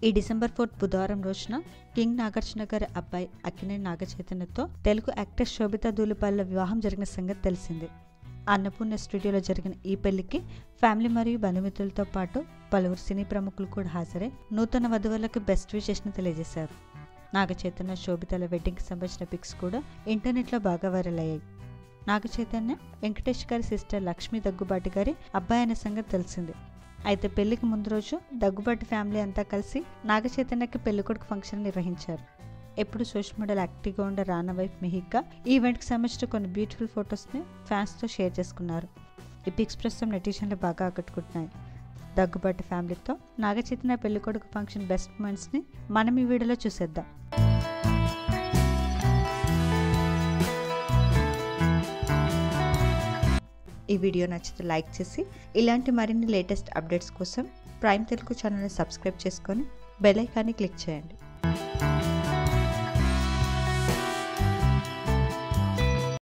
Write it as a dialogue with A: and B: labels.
A: ఈ డిసెంబర్ 4 బుధవారం రోజున కింగ్ నాగార్జున గారి అబ్బాయి అక్కినేని నాగచైతన్యతో తెలుగు యాక్ట్రెస్ శోభితా ధూళిపాల వివాహం జరిగిన సంగతి తెలిసిందే. అన్నపూర్ణ స్టూడియోలో జరిగిన ఈ పెళ్లికి ఫ్యామిలీ మరియు బంధుమిత్రులతో పాటు పలువురు సినీ ప్రముఖులు కూడా హాజరై నూతన వధువులకు బెస్ట్ విషెస్ను తెలియజేశారు. నాగచైతన్య శోభితాల వెడ్డింగ్కి సంబంధించిన పిక్స్ కూడా ఇంటర్నెట్లో బాగా వైరల్ అయ్యాయి. నాగచైతన్య వెంకటేష్ గారి సిస్టర్ లక్ష్మీ దగ్గుబాటి గారి అబ్బాయి అనే సంగతి తెలిసింది. అయితే పెళ్లికి ముందు రోజు దగ్గుబాటి ఫ్యామిలీ అంతా కలిసి నాగచైతన్యకి పెళ్లికొడుకు ఫంక్షన్ నిర్వహించారు. ఎప్పుడు సోషల్ మీడియాలో యాక్టివ్గా ఉండే రానా వైఫ్ మిహికా ఈ ఈవెంట్కి సంబంధించిన కొన్ని బ్యూటిఫుల్ ఫొటోస్ని ఫ్యాన్స్తో షేర్ చేసుకున్నారు. ఈ పిక్స్ ప్రస్తుతం నెటిజన్లు బాగా ఆకట్టుకుంటున్నాయి. దగ్గుబాటి ఫ్యామిలీతో నాగచైతన్య పెళ్లికొడుకు ఫంక్షన్ బెస్ట్ మూమెంట్స్ని మనం ఈ వీడియోలో చూసేద్దాం. ఈ వీడియో నచ్చితే లైక్ చేసి ఇలాంటి మరిన్ని లేటెస్ట్ అప్డేట్స్ కోసం ప్రైమ్ తెలుగు ఛానల్ని సబ్స్క్రైబ్ చేసుకొని బెల్ ఐకాన్ని క్లిక్ చేయండి.